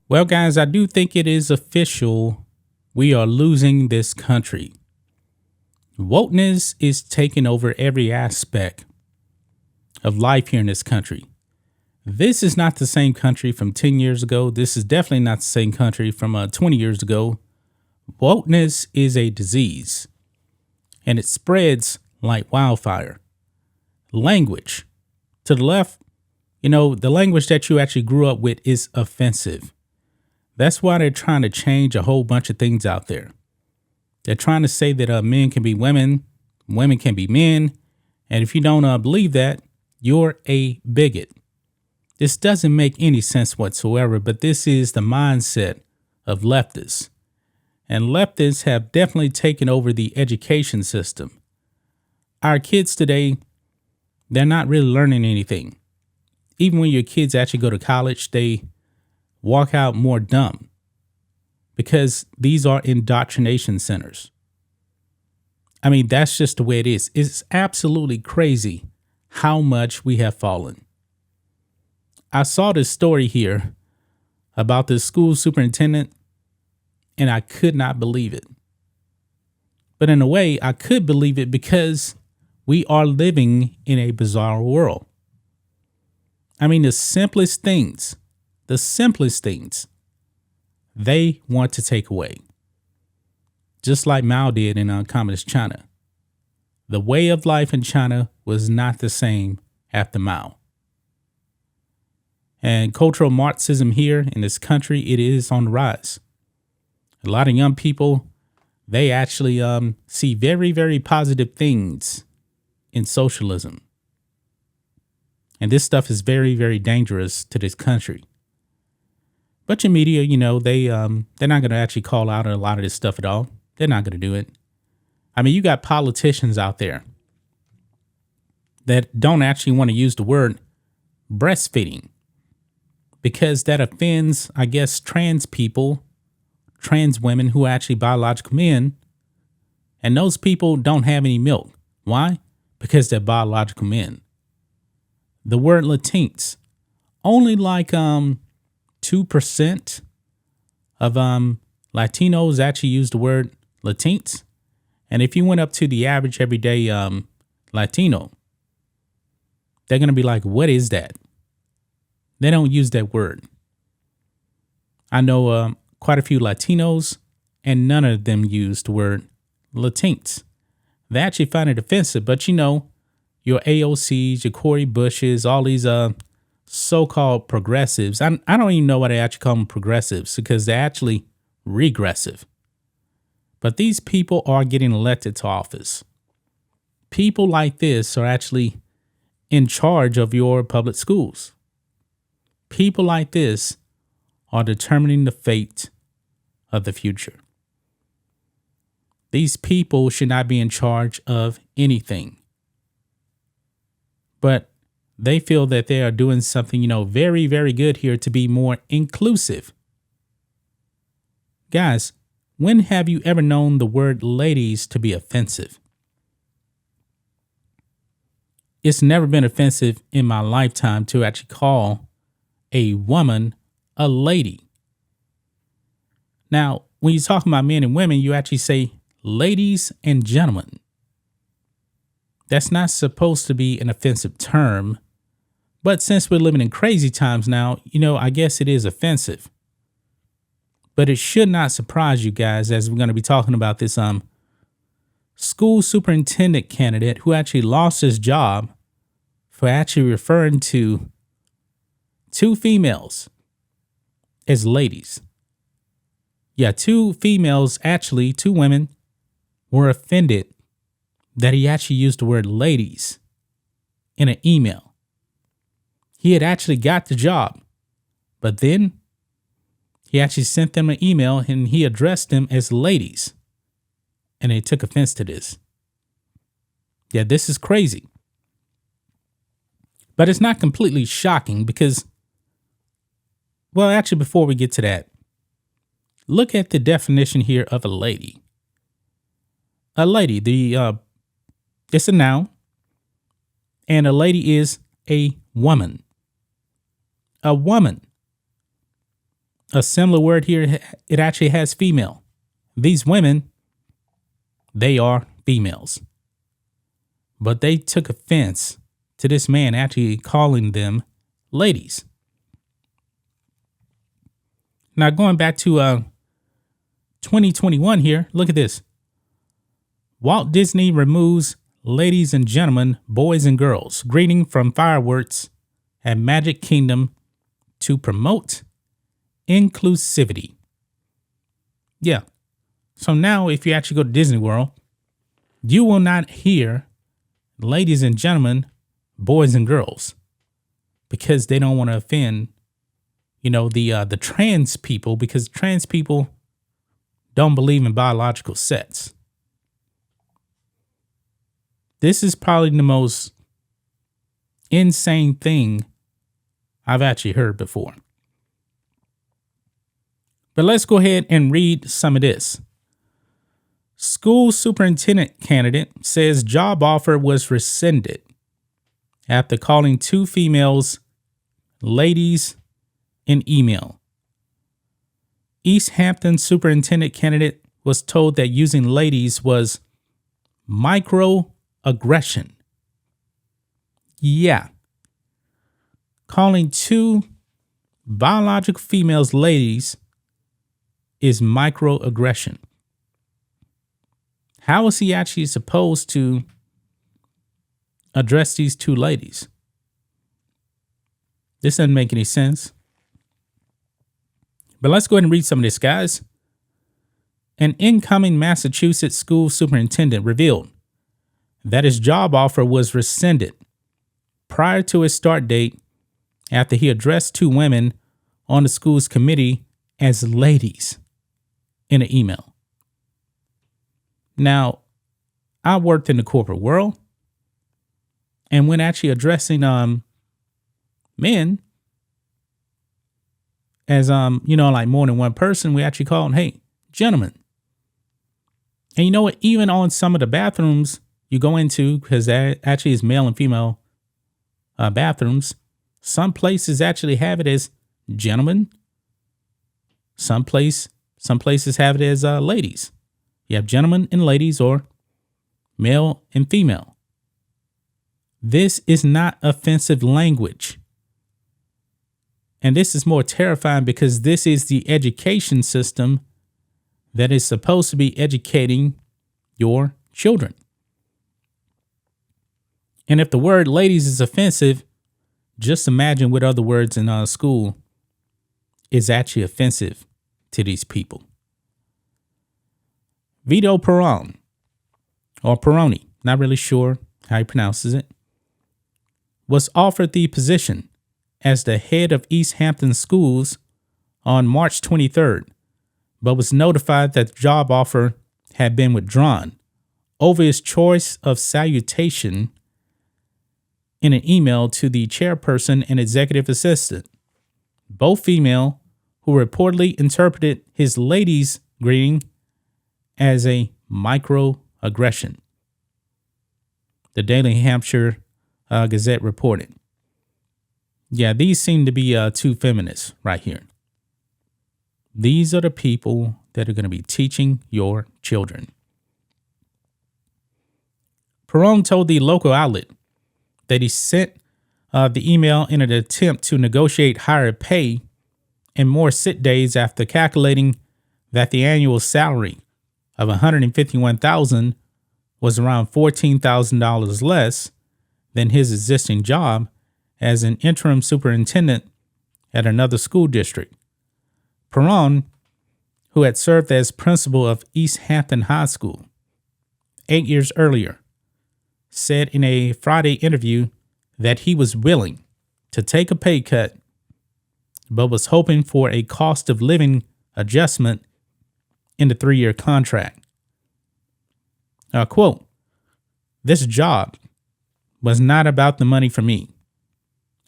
Well, guys, I do think it is official. We are losing this country. Wokeness is taking over every aspect of life here in this country. This is not the same country from 10 years ago. This is definitely not the same country from 20 years ago. Wokeness is a disease and it spreads like wildfire. Language to the left, the language that you actually grew up with is offensive. That's why they're trying to change a whole bunch of things out there. They're trying to say that men can be women, women can be men. And if you don't believe that, you're a bigot. This doesn't make any sense whatsoever, but this is the mindset of leftists. And leftists have definitely taken over the education system. Our kids today, they're not really learning anything. Even when your kids actually go to college, they walk out more dumb because these are indoctrination centers. I mean, that's just the way it is. It's absolutely crazy how much we have fallen. I saw this story here about the school superintendent, and I could not believe it. But in a way, I could believe it because we are living in a bizarre world. I mean, the simplest things, they want to take away. Just like Mao did in communist China. The way of life in China was not the same after Mao. And cultural Marxism here in this country, it is on the rise. A lot of young people, they actually see very, very positive things in socialism. And this stuff is very, very dangerous to this country. But your media, they're not going to actually call out a lot of this stuff at all. They're not going to do it. I mean, you got politicians out there that don't actually want to use the word breastfeeding because that offends, I guess, trans people, trans women who are actually biological men. And those people don't have any milk. Why? Because they're biological men. The word Latinx, only like 2% of Latinos actually use the word Latinx. And if you went up to the average everyday Latino, they're going to be like, what is that? They don't use that word. I know quite a few Latinos, and none of them use the word Latinx. They actually find it offensive, but your AOCs, your Cory Bushes, all these so-called progressives. I don't even know why they actually call them progressives because they're actually regressive. But these people are getting elected to office. People like this are actually in charge of your public schools. People like this are determining the fate of the future. These people should not be in charge of anything. But they feel that they are doing something, very, very good here to be more inclusive. Guys, when have you ever known the word ladies to be offensive? It's never been offensive in my lifetime to actually call a woman a lady. Now, when you're talking about men and women, you actually say ladies and gentlemen. That's not supposed to be an offensive term. But since we're living in crazy times now, I guess it is offensive. But it should not surprise you guys, as we're going to be talking about this school superintendent candidate who actually lost his job for actually referring to two females as ladies. Yeah, two women were offended that he actually used the word ladies in an email. He had actually got the job, but then he actually sent them an email and he addressed them as ladies. And they took offense to this. Yeah, this is crazy. But it's not completely shocking because, well, actually, before we get to that, look at the definition here of a lady. A lady, it's a noun, and a lady is a woman. A woman. A similar word here, it actually has female. These women, they are females. But they took offense to this man actually calling them ladies. Now, going back to 2021 here, look at this. Walt Disney removes ladies and gentlemen, boys and girls, greeting from fireworks at Magic Kingdom to promote inclusivity. Yeah. So now if you actually go to Disney World, you will not hear ladies and gentlemen, boys and girls, because they don't want to offend, the trans people, because trans people don't believe in biological sex. This is probably the most insane thing I've actually heard before. But let's go ahead and read some of this. School superintendent candidate says job offer was rescinded after calling two females ladies in email. East Hampton superintendent candidate was told that using ladies was microaggression. Yeah. Calling two biological females ladies is microaggression. How is he actually supposed to address these two ladies? This doesn't make any sense. But let's go ahead and read some of this, guys. An incoming Massachusetts school superintendent revealed that his job offer was rescinded prior to his start date after he addressed two women on the school's committee as ladies in an email. Now, I worked in the corporate world, and when actually addressing men as like more than one person, we actually call them, hey, gentlemen. And you know what? Even on some of the bathrooms you go into, because that actually is male and female bathrooms, some places actually have it as gentlemen. Some places have it as ladies. You have gentlemen and ladies, or male and female. This is not offensive language. And this is more terrifying because this is the education system that is supposed to be educating your children. And if the word ladies is offensive, just imagine what other words in school is actually offensive to these people. Vito Perrone, or Perrone, not really sure how he pronounces it, was offered the position as the head of East Hampton Schools on March 23rd, but was notified that the job offer had been withdrawn over his choice of salutation in an email to the chairperson and executive assistant, both female, who reportedly interpreted his ladies' greeting as a microaggression. The Daily Hampshire Gazette reported. Yeah, these seem to be two feminists right here. These are the people that are going to be teaching your children. Perrone told the local outlet that he sent the email in an attempt to negotiate higher pay and more sick days after calculating that the annual salary of $151,000 was around $14,000 less than his existing job as an interim superintendent at another school district. Perrone, who had served as principal of East Hampton High School 8 years earlier, said in a Friday interview that he was willing to take a pay cut, but was hoping for a cost of living adjustment in the 3-year contract. Quote, "This job was not about the money for me.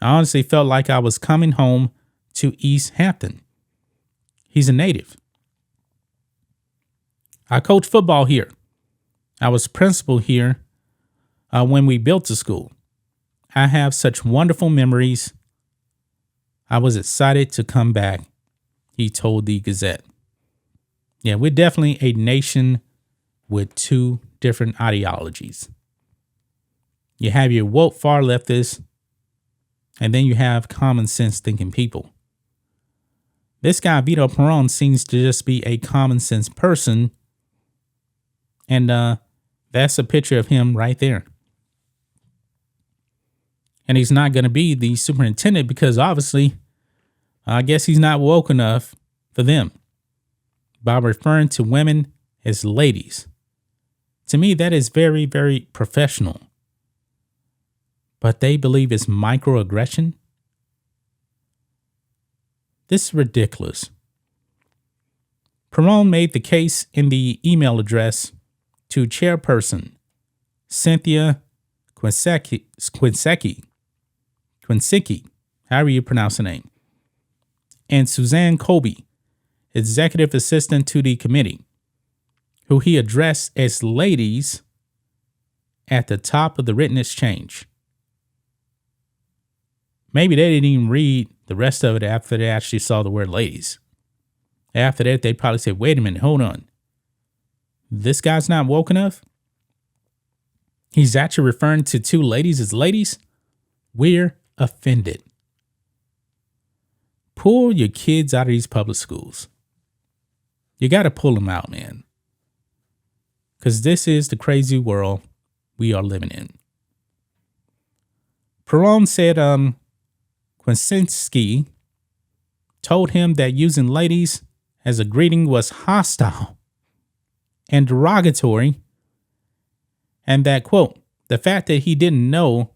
I honestly felt like I was coming home to East Hampton. He's a native. I coach football here. I was principal here when we built the school. I have such wonderful memories. I was excited to come back," he told the Gazette. Yeah, we're definitely a nation with two different ideologies. You have your woke far leftists, and then you have common sense thinking people. This guy, Vito Perón, seems to just be a common sense person. And that's a picture of him right there. And he's not going to be the superintendent because obviously, I guess he's not woke enough for them by referring to women as ladies. To me, that is very, very professional. But they believe it's microaggression. This is ridiculous. Perón made the case in the email address to chairperson Cynthia Quinsecki, however you pronounce the name, and Suzanne Colby, executive assistant to the committee, who he addressed as ladies at the top of the written exchange. Maybe they didn't even read the rest of it after they actually saw the word ladies. After that, they probably said, wait a minute, hold on. This guy's not woke enough? He's actually referring to two ladies as ladies? We're offended. Pull your kids out of these public schools. You got to pull them out, man. Because this is the crazy world we are living in. Perón said Kwasniewski told him that using ladies as a greeting was hostile and derogatory, and that, quote, the fact that he didn't know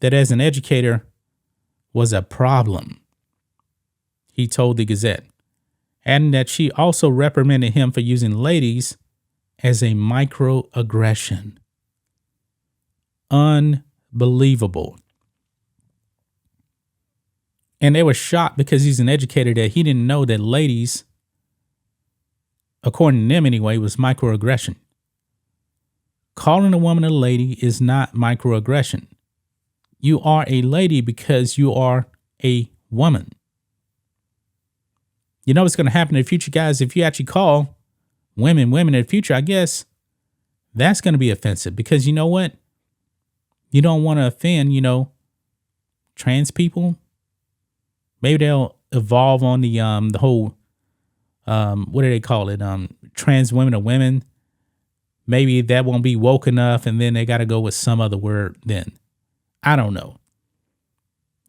that as an educator was a problem, he told the Gazette, adding that she also reprimanded him for using ladies as a microaggression. Unbelievable. And they were shocked because he's an educator that he didn't know that ladies, according to them anyway, was microaggression. Calling a woman a lady is not microaggression. You are a lady because you are a woman. You know what's going to happen in the future, guys? If you actually call women in the future, I guess that's going to be offensive because you know what? You don't want to offend, trans people. Maybe they'll evolve on the whole, what do they call it? Trans women or women. Maybe that won't be woke enough and then they got to go with some other word then. I don't know.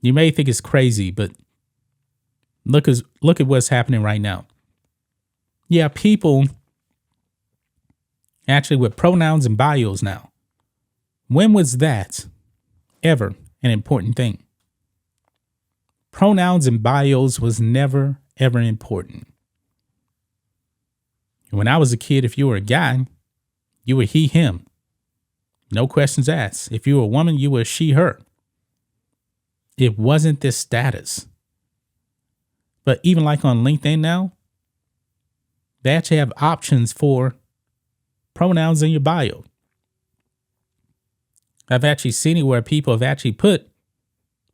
You may think it's crazy, but look at what's happening right now. Yeah, people actually with pronouns and bios now. When was that ever an important thing? Pronouns and bios was never, ever important. When I was a kid, if you were a guy, you were he, him. No questions asked. If you were a woman, you were she, her. It wasn't this status. But even like on LinkedIn now, they actually have options for pronouns in your bio. I've actually seen it where people have actually put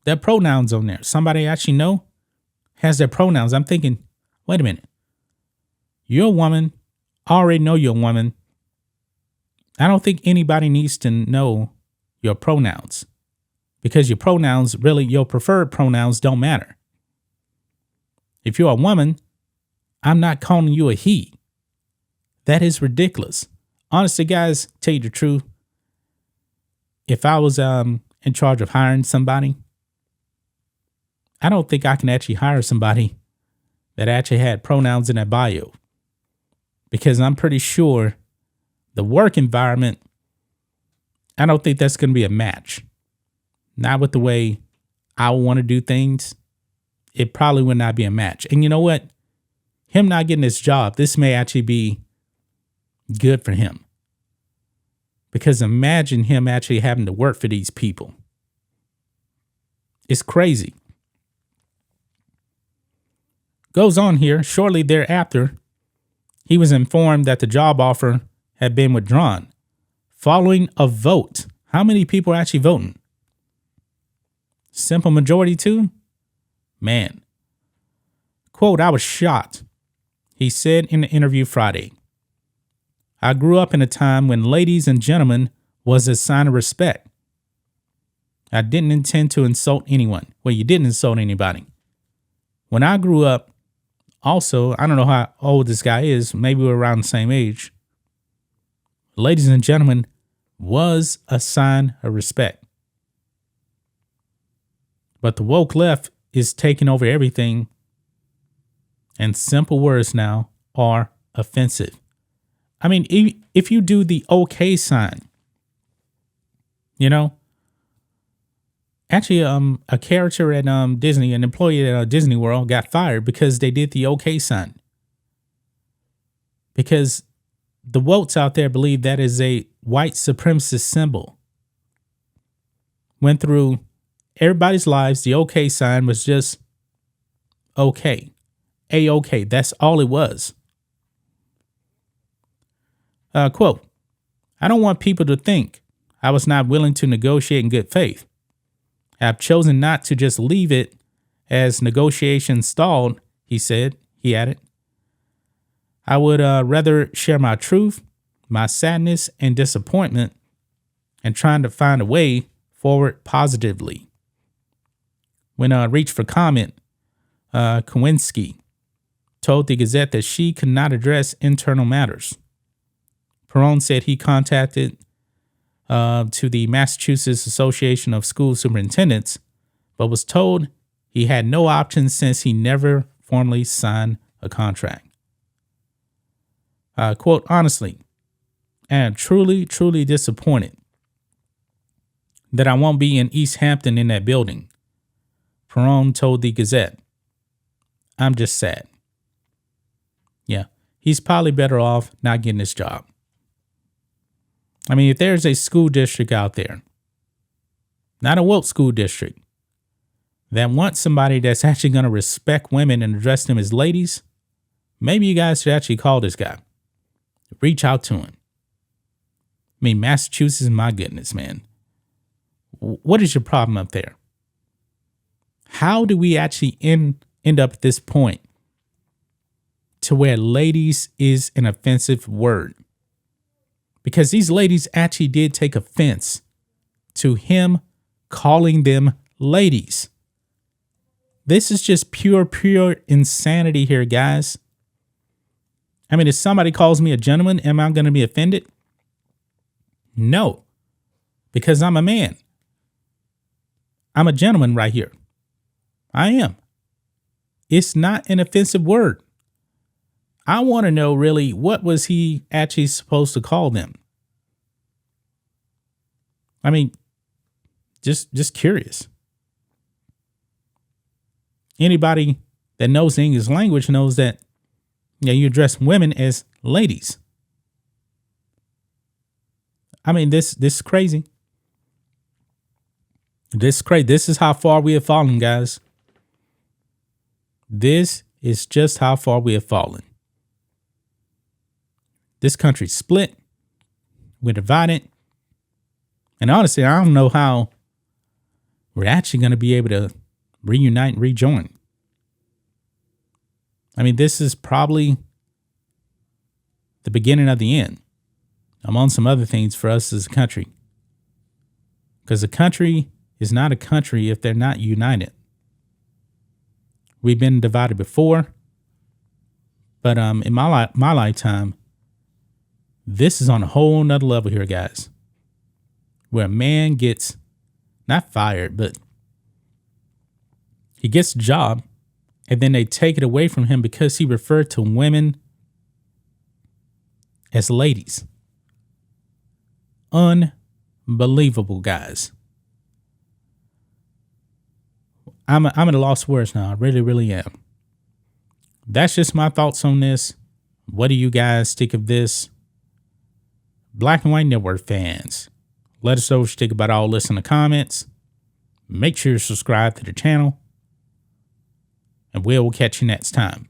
their pronouns on there. Somebody I actually know has their pronouns. I'm thinking, wait a minute. You're a woman. I already know you're a woman. I don't think anybody needs to know your pronouns because your pronouns, really your preferred pronouns don't matter. If you're a woman, I'm not calling you a he. That is ridiculous. Honestly, guys, tell you the truth. If I was in charge of hiring somebody, I don't think I can actually hire somebody that actually had pronouns in their bio. Because I'm pretty sure the work environment, I don't think that's going to be a match. Not with the way I want to do things. It probably would not be a match. And you know what? Him not getting this job, this may actually be good for him. Because imagine him actually having to work for these people. It's crazy. Goes on here, shortly thereafter, he was informed that the job offer had been withdrawn following a vote. How many people are actually voting? Simple majority too? Man. Quote, I was shocked. He said in an interview Friday, I grew up in a time when ladies and gentlemen was a sign of respect. I didn't intend to insult anyone. Well, you didn't insult anybody. When I grew up, also, I don't know how old this guy is. Maybe we're around the same age. Ladies and gentlemen was a sign of respect. But the woke left is taking over everything. And simple words now are offensive. I mean, if you do the okay sign, you know, actually, a character at Disney, an employee at Disney World got fired because they did the okay sign. Because the wokes out there believe that is a white supremacist symbol. Went through everybody's lives. The okay sign was just okay. A-okay. That's all it was. Quote, I don't want people to think I was not willing to negotiate in good faith. I've chosen not to just leave it as negotiations stalled, he added. I would rather share my truth, my sadness and disappointment, and trying to find a way forward positively. When reached for comment, Kowinski told the Gazette that she could not address internal matters. Perron said he contacted to the Massachusetts Association of School Superintendents, but was told he had no options since he never formally signed a contract. Quote, honestly, I am truly, truly disappointed that I won't be in East Hampton in that building. Perron told the Gazette, I'm just sad. Yeah, he's probably better off not getting this job. I mean, if there's a school district out there, not a woke school district, that wants somebody that's actually going to respect women and address them as ladies, maybe you guys should actually call this guy. Reach out to him. I mean, Massachusetts, my goodness, man. What is your problem up there? How do we actually end up at this point to where ladies is an offensive word? Because these ladies actually did take offense to him calling them ladies. This is just pure insanity here, guys. I mean, if somebody calls me a gentleman, am I going to be offended? No, because I'm a man. I'm a gentleman right here. I am. It's not an offensive word. I want to know really what was he actually supposed to call them? I mean, just curious. Anybody that knows the English language knows that you address women as ladies. I mean, this is crazy. This is crazy. This is how far we have fallen, guys. This is just how far we have fallen. This country's split. We're divided. And honestly, I don't know how we're actually going to be able to reunite and rejoin. I mean, this is probably the beginning of the end, among some other things for us as a country. Because a country is not a country if they're not united. We've been divided before, but in my lifetime, this is on a whole nother level here, guys, where a man gets not fired, but he gets a job and then they take it away from him because he referred to women as ladies. Unbelievable, guys. I'm at a loss for words now. I really, really am. That's just my thoughts on this. What do you guys think of this? Black and White Network fans, let us know what you think about all this in the comments. Make sure you subscribe to the channel. And we'll catch you next time.